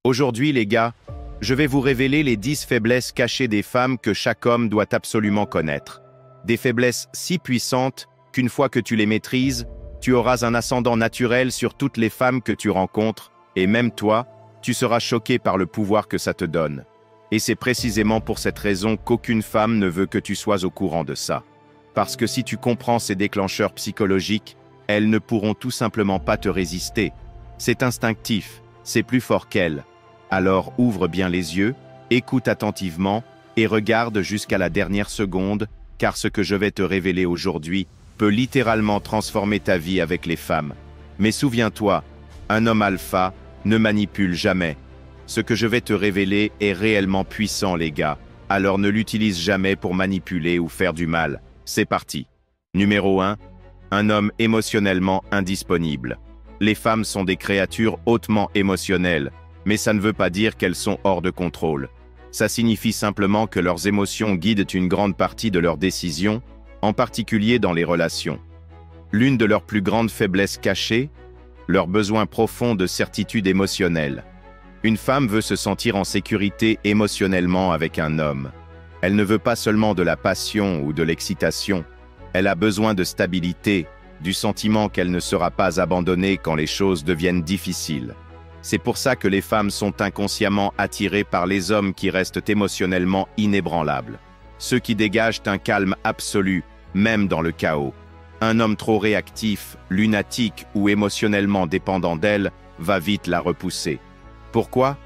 Aujourd'hui, les gars, je vais vous révéler les 10 faiblesses cachées des femmes que chaque homme doit absolument connaître. Des faiblesses si puissantes qu'une fois que tu les maîtrises, tu auras un ascendant naturel sur toutes les femmes que tu rencontres, et même toi, tu seras choqué par le pouvoir que ça te donne. Et c'est précisément pour cette raison qu'aucune femme ne veut que tu sois au courant de ça. Parce que si tu comprends ces déclencheurs psychologiques, elles ne pourront tout simplement pas te résister. C'est instinctif, c'est plus fort qu'elles. Alors ouvre bien les yeux, écoute attentivement et regarde jusqu'à la dernière seconde, car ce que je vais te révéler aujourd'hui peut littéralement transformer ta vie avec les femmes. Mais souviens-toi, un homme alpha ne manipule jamais. Ce que je vais te révéler est réellement puissant, les gars. Alors ne l'utilise jamais pour manipuler ou faire du mal. C'est parti. Numéro 1. Un homme émotionnellement indisponible. Les femmes sont des créatures hautement émotionnelles, mais ça ne veut pas dire qu'elles sont hors de contrôle. Ça signifie simplement que leurs émotions guident une grande partie de leurs décisions, en particulier dans les relations. L'une de leurs plus grandes faiblesses cachées, leur besoin profond de certitude émotionnelle. Une femme veut se sentir en sécurité émotionnellement avec un homme. Elle ne veut pas seulement de la passion ou de l'excitation. Elle a besoin de stabilité, du sentiment qu'elle ne sera pas abandonnée quand les choses deviennent difficiles. C'est pour ça que les femmes sont inconsciemment attirées par les hommes qui restent émotionnellement inébranlables. Ceux qui dégagent un calme absolu, même dans le chaos. Un homme trop réactif, lunatique ou émotionnellement dépendant d'elle va vite la repousser. Pourquoi?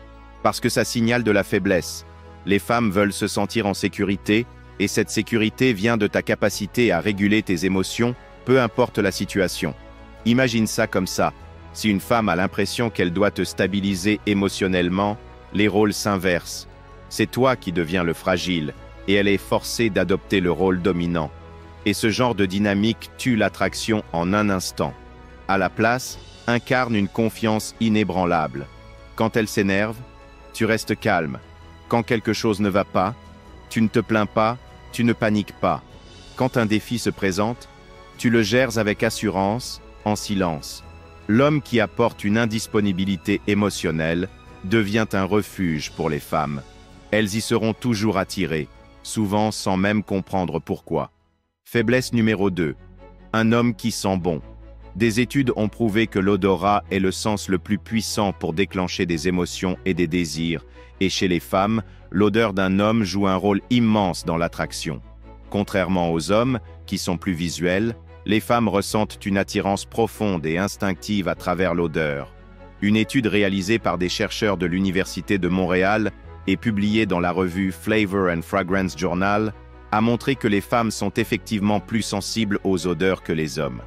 Parce que ça signale de la faiblesse. Les femmes veulent se sentir en sécurité, et cette sécurité vient de ta capacité à réguler tes émotions, peu importe la situation. Imagine ça comme ça. Si une femme a l'impression qu'elle doit te stabiliser émotionnellement, les rôles s'inversent. C'est toi qui deviens le fragile, et elle est forcée d'adopter le rôle dominant. Et ce genre de dynamique tue l'attraction en un instant. À la place, incarne une confiance inébranlable. Quand elle s'énerve, tu restes calme. Quand quelque chose ne va pas, tu ne te plains pas, tu ne paniques pas. Quand un défi se présente, tu le gères avec assurance, en silence. L'homme qui apporte une indisponibilité émotionnelle devient un refuge pour les femmes. Elles y seront toujours attirées, souvent sans même comprendre pourquoi. Faiblesse numéro 2. Un homme qui sent bon. Des études ont prouvé que l'odorat est le sens le plus puissant pour déclencher des émotions et des désirs, et chez les femmes, l'odeur d'un homme joue un rôle immense dans l'attraction. Contrairement aux hommes, qui sont plus visuels, les femmes ressentent une attirance profonde et instinctive à travers l'odeur. Une étude réalisée par des chercheurs de l'Université de Montréal et publiée dans la revue Flavor and Fragrance Journal a montré que les femmes sont effectivement plus sensibles aux odeurs que les hommes.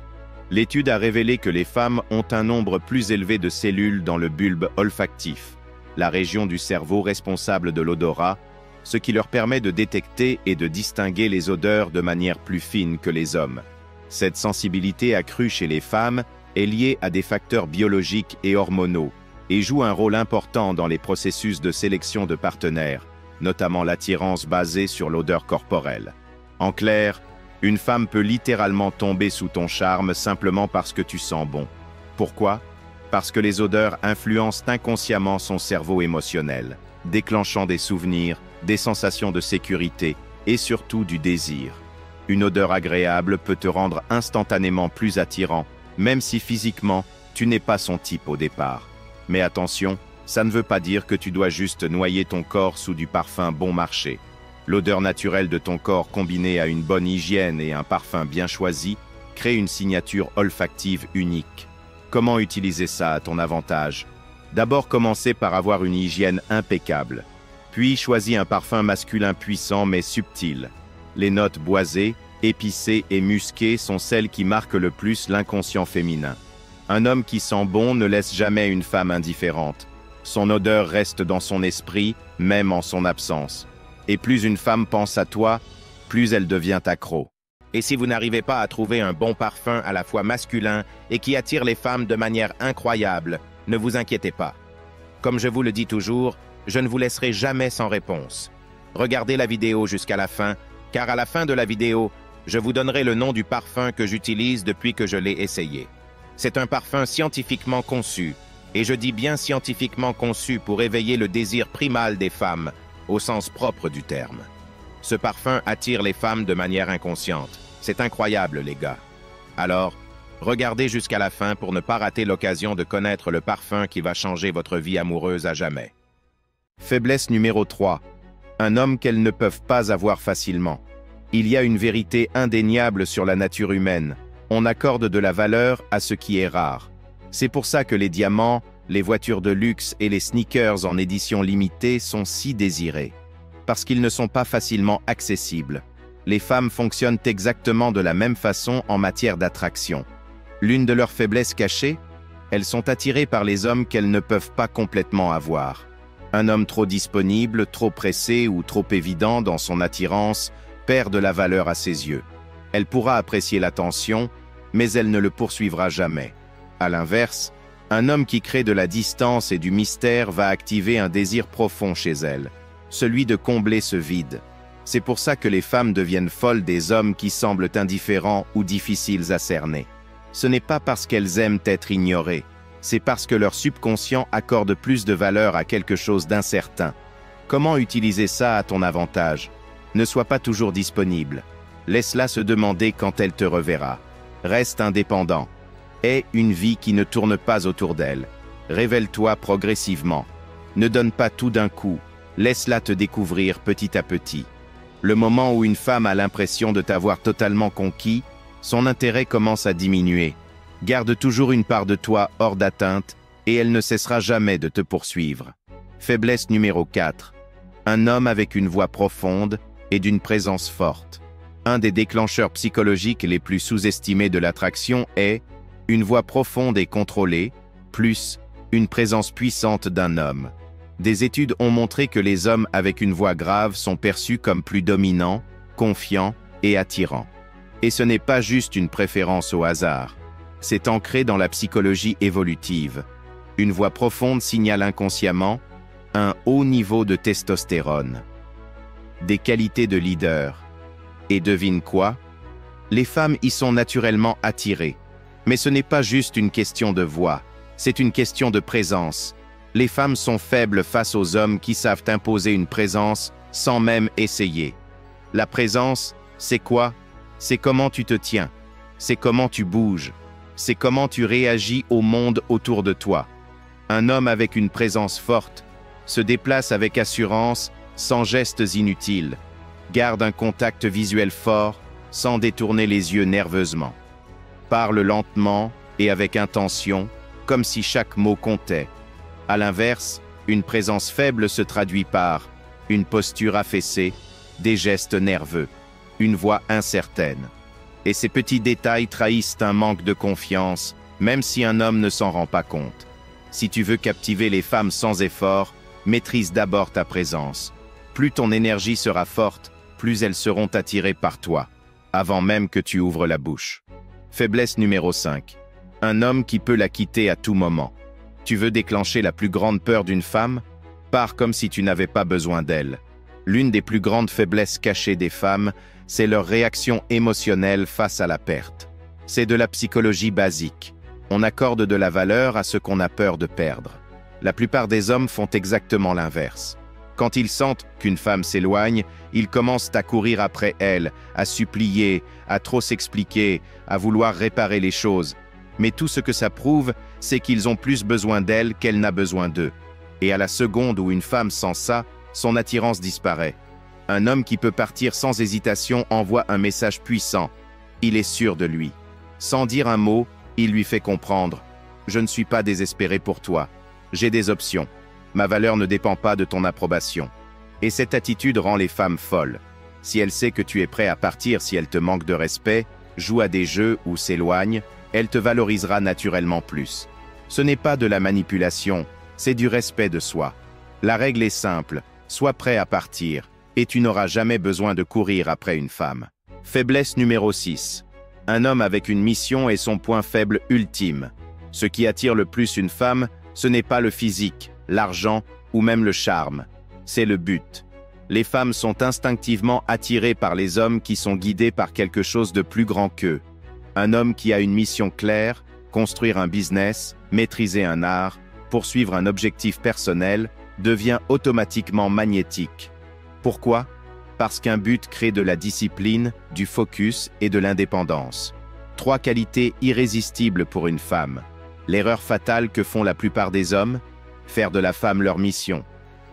L'étude a révélé que les femmes ont un nombre plus élevé de cellules dans le bulbe olfactif, la région du cerveau responsable de l'odorat, ce qui leur permet de détecter et de distinguer les odeurs de manière plus fine que les hommes. Cette sensibilité accrue chez les femmes est liée à des facteurs biologiques et hormonaux et joue un rôle important dans les processus de sélection de partenaires, notamment l'attirance basée sur l'odeur corporelle. En clair, une femme peut littéralement tomber sous ton charme simplement parce que tu sens bon. Pourquoi? Parce que les odeurs influencent inconsciemment son cerveau émotionnel, déclenchant des souvenirs, des sensations de sécurité et surtout du désir. Une odeur agréable peut te rendre instantanément plus attirant, même si physiquement, tu n'es pas son type au départ. Mais attention, ça ne veut pas dire que tu dois juste noyer ton corps sous du parfum bon marché. L'odeur naturelle de ton corps combinée à une bonne hygiène et un parfum bien choisi crée une signature olfactive unique. Comment utiliser ça à ton avantage? D'abord, commencez par avoir une hygiène impeccable. Puis, choisis un parfum masculin puissant mais subtil. Les notes boisées, épicées et musquées sont celles qui marquent le plus l'inconscient féminin. Un homme qui sent bon ne laisse jamais une femme indifférente. Son odeur reste dans son esprit, même en son absence. Et plus une femme pense à toi, plus elle devient accro. Et si vous n'arrivez pas à trouver un bon parfum à la fois masculin et qui attire les femmes de manière incroyable, ne vous inquiétez pas. Comme je vous le dis toujours, je ne vous laisserai jamais sans réponse. Regardez la vidéo jusqu'à la fin, car à la fin de la vidéo, je vous donnerai le nom du parfum que j'utilise depuis que je l'ai essayé. C'est un parfum scientifiquement conçu, Et je dis bien scientifiquement conçu pour éveiller le désir primal des femmes, au sens propre du terme. Ce parfum attire les femmes de manière inconsciente. C'est incroyable, les gars. Alors, regardez jusqu'à la fin pour ne pas rater l'occasion de connaître le parfum qui va changer votre vie amoureuse à jamais. Faiblesse numéro 3. Un homme qu'elles ne peuvent pas avoir facilement. Il y a une vérité indéniable sur la nature humaine. On accorde de la valeur à ce qui est rare. C'est pour ça que les diamants, les voitures de luxe et les sneakers en édition limitée sont si désirés. Parce qu'ils ne sont pas facilement accessibles. Les femmes fonctionnent exactement de la même façon en matière d'attraction. L'une de leurs faiblesses cachées, elles sont attirées par les hommes qu'elles ne peuvent pas complètement avoir. Un homme trop disponible, trop pressé ou trop évident dans son attirance perd de la valeur à ses yeux. Elle pourra apprécier l'attention, mais elle ne le poursuivra jamais. À l'inverse, un homme qui crée de la distance et du mystère va activer un désir profond chez elle, celui de combler ce vide. C'est pour ça que les femmes deviennent folles des hommes qui semblent indifférents ou difficiles à cerner. Ce n'est pas parce qu'elles aiment être ignorées, c'est parce que leur subconscient accorde plus de valeur à quelque chose d'incertain. Comment utiliser ça à ton avantage? Ne sois pas toujours disponible. Laisse-la se demander quand elle te reverra. Reste indépendant. Aie une vie qui ne tourne pas autour d'elle. Révèle-toi progressivement. Ne donne pas tout d'un coup. Laisse-la te découvrir petit à petit. Le moment où une femme a l'impression de t'avoir totalement conquis, son intérêt commence à diminuer. Garde toujours une part de toi hors d'atteinte et elle ne cessera jamais de te poursuivre. Faiblesse numéro 4. Un homme avec une voix profonde et d'une présence forte. Un des déclencheurs psychologiques les plus sous-estimés de l'attraction est une voix profonde et contrôlée, plus une présence puissante d'un homme. Des études ont montré que les hommes avec une voix grave sont perçus comme plus dominants, confiants et attirants. Et ce n'est pas juste une préférence au hasard. C'est ancré dans la psychologie évolutive. Une voix profonde signale inconsciemment un haut niveau de testostérone. Des qualités de leader. Et devine quoi? Les femmes y sont naturellement attirées. Mais ce n'est pas juste une question de voix, c'est une question de présence. Les femmes sont faibles face aux hommes qui savent imposer une présence sans même essayer. La présence, c'est quoi? C'est comment tu te tiens, c'est comment tu bouges, c'est comment tu réagis au monde autour de toi. Un homme avec une présence forte se déplace avec assurance, sans gestes inutiles, garde un contact visuel fort, sans détourner les yeux nerveusement. Parle lentement et avec intention, comme si chaque mot comptait. À l'inverse, une présence faible se traduit par une posture affaissée, des gestes nerveux, une voix incertaine. Et ces petits détails trahissent un manque de confiance, même si un homme ne s'en rend pas compte. Si tu veux captiver les femmes sans effort, maîtrise d'abord ta présence. Plus ton énergie sera forte, plus elles seront attirées par toi, avant même que tu ouvres la bouche. Faiblesse numéro 5. Un homme qui peut la quitter à tout moment. Tu veux déclencher la plus grande peur d'une femme? Pars comme si tu n'avais pas besoin d'elle. L'une des plus grandes faiblesses cachées des femmes, c'est leur réaction émotionnelle face à la perte. C'est de la psychologie basique. On accorde de la valeur à ce qu'on a peur de perdre. La plupart des hommes font exactement l'inverse. Quand ils sentent qu'une femme s'éloigne, ils commencent à courir après elle, à supplier, à trop s'expliquer, à vouloir réparer les choses. Mais tout ce que ça prouve, c'est qu'ils ont plus besoin d'elle qu'elle n'a besoin d'eux. Et à la seconde où une femme sent ça, son attirance disparaît. Un homme qui peut partir sans hésitation envoie un message puissant. Il est sûr de lui. Sans dire un mot, il lui fait comprendre « Je ne suis pas désespéré pour toi. J'ai des options. Ma valeur ne dépend pas de ton approbation. » Et cette attitude rend les femmes folles. Si elle sait que tu es prêt à partir si elle te manque de respect, joue à des jeux ou s'éloigne, elle te valorisera naturellement plus. Ce n'est pas de la manipulation, c'est du respect de soi. La règle est simple, sois prêt à partir, et tu n'auras jamais besoin de courir après une femme. Faiblesse numéro 6. Un homme avec une mission est son point faible ultime. Ce qui attire le plus une femme, ce n'est pas le physique, l'argent ou même le charme. C'est le but. Les femmes sont instinctivement attirées par les hommes qui sont guidés par quelque chose de plus grand qu'eux. Un homme qui a une mission claire, construire un business, maîtriser un art, poursuivre un objectif personnel, devient automatiquement magnétique. Pourquoi? Parce qu'un but crée de la discipline, du focus et de l'indépendance. 3 qualités irrésistibles pour une femme. L'erreur fatale que font la plupart des hommes, faire de la femme leur mission.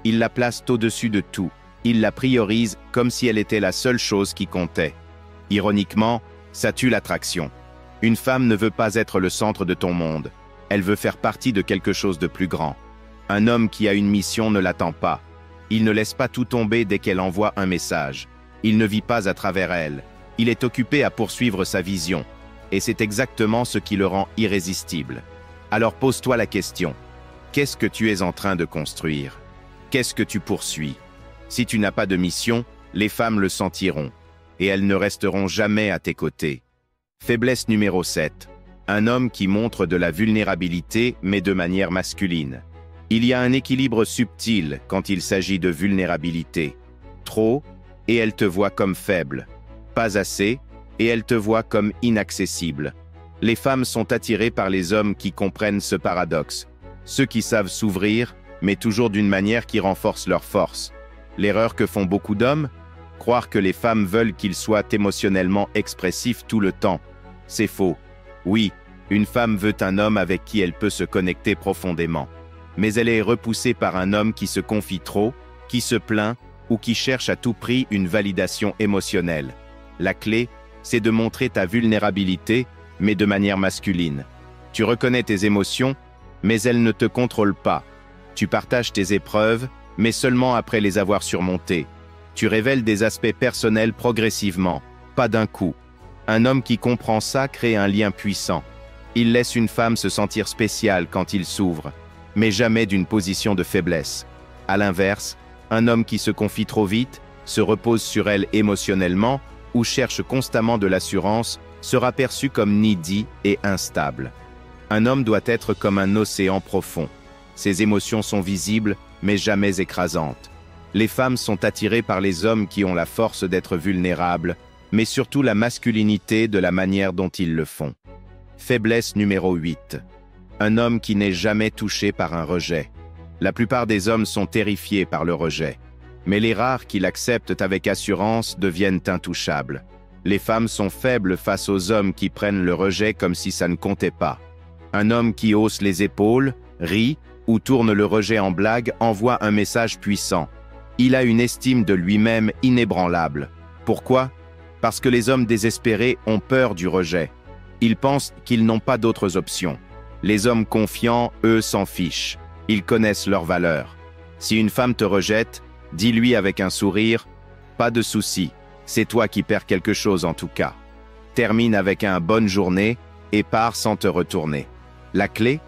Ils la placent au-dessus de tout. Ils la priorisent comme si elle était la seule chose qui comptait. Ironiquement, ça tue l'attraction. Une femme ne veut pas être le centre de ton monde. Elle veut faire partie de quelque chose de plus grand. Un homme qui a une mission ne l'attend pas. Il ne laisse pas tout tomber dès qu'elle envoie un message. Il ne vit pas à travers elle. Il est occupé à poursuivre sa vision. Et c'est exactement ce qui le rend irrésistible. Alors pose-toi la question. Qu'est-ce que tu es en train de construire? Qu'est-ce que tu poursuis? Si tu n'as pas de mission, les femmes le sentiront. Et elles ne resteront jamais à tes côtés. Faiblesse numéro 7. Un homme qui montre de la vulnérabilité, mais de manière masculine. Il y a un équilibre subtil quand il s'agit de vulnérabilité. Trop, et elle te voit comme faible. Pas assez, et elle te voit comme inaccessible. Les femmes sont attirées par les hommes qui comprennent ce paradoxe. Ceux qui savent s'ouvrir, mais toujours d'une manière qui renforce leur force. L'erreur que font beaucoup d'hommes? Croire que les femmes veulent qu'ils soient émotionnellement expressifs tout le temps. C'est faux. Oui, une femme veut un homme avec qui elle peut se connecter profondément. Mais elle est repoussée par un homme qui se confie trop, qui se plaint ou qui cherche à tout prix une validation émotionnelle. La clé, c'est de montrer ta vulnérabilité, mais de manière masculine. Tu reconnais tes émotions, mais elles ne te contrôlent pas. Tu partages tes épreuves, mais seulement après les avoir surmontées. Tu révèles des aspects personnels progressivement, pas d'un coup. Un homme qui comprend ça crée un lien puissant. Il laisse une femme se sentir spéciale quand il s'ouvre, mais jamais d'une position de faiblesse. À l'inverse, un homme qui se confie trop vite, se repose sur elle émotionnellement ou cherche constamment de l'assurance sera perçu comme needy et instable. Un homme doit être comme un océan profond. Ses émotions sont visibles, mais jamais écrasantes. Les femmes sont attirées par les hommes qui ont la force d'être vulnérables, mais surtout la masculinité de la manière dont ils le font. Faiblesse numéro 8. Un homme qui n'est jamais touché par un rejet. La plupart des hommes sont terrifiés par le rejet. Mais les rares qui l'acceptent avec assurance deviennent intouchables. Les femmes sont faibles face aux hommes qui prennent le rejet comme si ça ne comptait pas. Un homme qui hausse les épaules, rit ou tourne le rejet en blague envoie un message puissant. Il a une estime de lui-même inébranlable. Pourquoi? Parce que les hommes désespérés ont peur du rejet. Ils pensent qu'ils n'ont pas d'autres options. Les hommes confiants, eux, s'en fichent. Ils connaissent leurs valeurs. Si une femme te rejette, dis-lui avec un sourire « Pas de souci, c'est toi qui perds quelque chose en tout cas. » Termine avec un « bonne journée » et pars sans te retourner. La clé?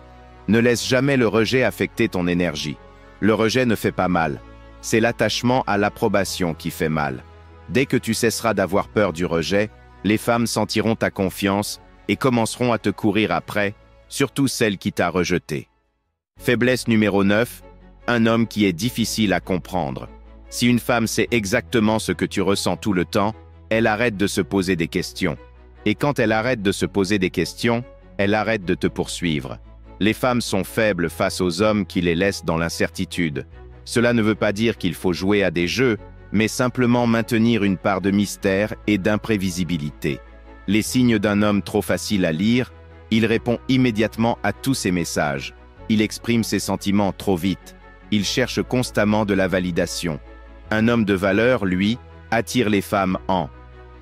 Ne laisse jamais le rejet affecter ton énergie. Le rejet ne fait pas mal. C'est l'attachement à l'approbation qui fait mal. Dès que tu cesseras d'avoir peur du rejet, les femmes sentiront ta confiance et commenceront à te courir après, surtout celle qui t'a rejeté. Faiblesse numéro 9, un homme qui est difficile à comprendre. Si une femme sait exactement ce que tu ressens tout le temps, elle arrête de se poser des questions. Et quand elle arrête de se poser des questions, elle arrête de te poursuivre. Les femmes sont faibles face aux hommes qui les laissent dans l'incertitude. Cela ne veut pas dire qu'il faut jouer à des jeux, mais simplement maintenir une part de mystère et d'imprévisibilité. Les signes d'un homme trop facile à lire, il répond immédiatement à tous ses messages. Il exprime ses sentiments trop vite. Il cherche constamment de la validation. Un homme de valeur, lui, attire les femmes en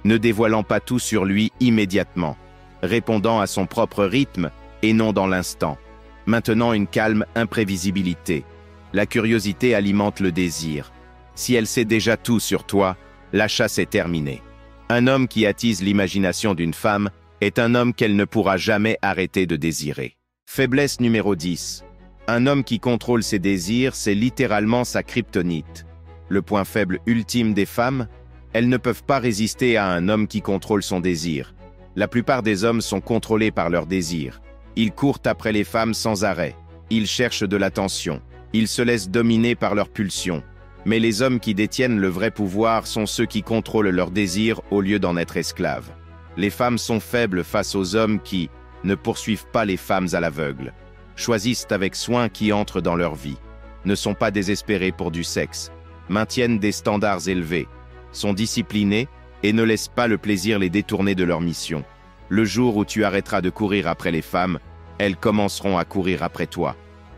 ne dévoilant pas tout sur lui immédiatement, répondant à son propre rythme et non dans l'instant, maintenant une calme imprévisibilité. La curiosité alimente le désir. Si elle sait déjà tout sur toi, la chasse est terminée. Un homme qui attise l'imagination d'une femme est un homme qu'elle ne pourra jamais arrêter de désirer. Faiblesse numéro 10. Un homme qui contrôle ses désirs, c'est littéralement sa kryptonite. Le point faible ultime des femmes, elles ne peuvent pas résister à un homme qui contrôle son désir. La plupart des hommes sont contrôlés par leurs désirs. Ils courent après les femmes sans arrêt. Ils cherchent de l'attention. Ils se laissent dominer par leurs pulsions. Mais les hommes qui détiennent le vrai pouvoir sont ceux qui contrôlent leurs désirs au lieu d'en être esclaves. Les femmes sont faibles face aux hommes qui ne poursuivent pas les femmes à l'aveugle. choisissent avec soin qui entre dans leur vie, ne sont pas désespérés pour du sexe, maintiennent des standards élevés, sont disciplinés et ne laissent pas le plaisir les détourner de leur mission. Le jour où tu arrêteras de courir après les femmes, elles commenceront à courir après toi.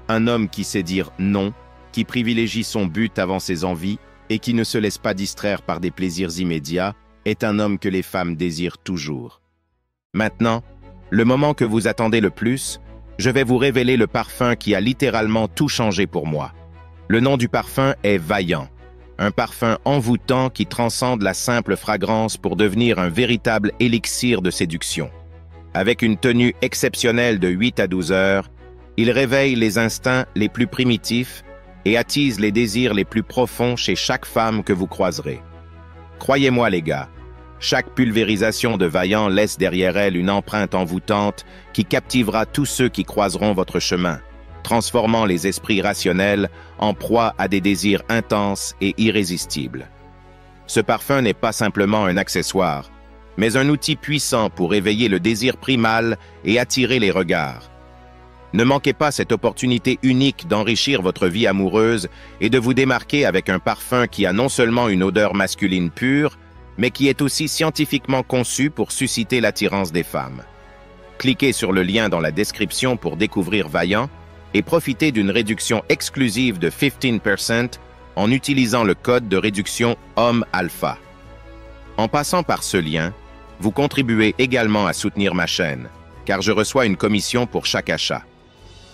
Un homme qui sait dire non, qui privilégie son but avant ses envies et qui ne se laisse pas distraire par des plaisirs immédiats, est un homme que les femmes désirent toujours. Maintenant, le moment que vous attendez le plus, je vais vous révéler le parfum qui a littéralement tout changé pour moi. Le nom du parfum est Vaillant, un parfum envoûtant qui transcende la simple fragrance pour devenir un véritable élixir de séduction. Avec une tenue exceptionnelle de 8 à 12 heures, il réveille les instincts les plus primitifs et attise les désirs les plus profonds chez chaque femme que vous croiserez. Croyez-moi les gars, chaque pulvérisation de Vaillant laisse derrière elle une empreinte envoûtante qui captivera tous ceux qui croiseront votre chemin, transformant les esprits rationnels en proie à des désirs intenses et irrésistibles. Ce parfum n'est pas simplement un accessoire, mais un outil puissant pour éveiller le désir primal et attirer les regards. Ne manquez pas cette opportunité unique d'enrichir votre vie amoureuse et de vous démarquer avec un parfum qui a non seulement une odeur masculine pure, mais qui est aussi scientifiquement conçu pour susciter l'attirance des femmes. Cliquez sur le lien dans la description pour découvrir Vaillant et profitez d'une réduction exclusive de 15% en utilisant le code de réduction Homme Alpha. En passant par ce lien, vous contribuez également à soutenir ma chaîne, car je reçois une commission pour chaque achat.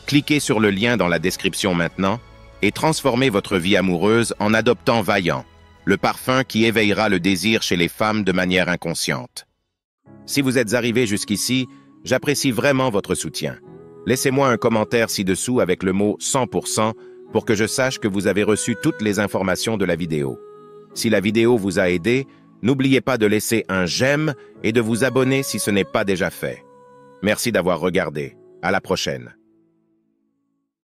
Cliquez sur le lien dans la description maintenant et transformez votre vie amoureuse en adoptant Vaillant, le parfum qui éveillera le désir chez les femmes de manière inconsciente. Si vous êtes arrivé jusqu'ici, j'apprécie vraiment votre soutien. Laissez-moi un commentaire ci-dessous avec le mot 100% pour que je sache que vous avez reçu toutes les informations de la vidéo. Si la vidéo vous a aidé, n'oubliez pas de laisser un j'aime et de vous abonner si ce n'est pas déjà fait. Merci d'avoir regardé. À la prochaine.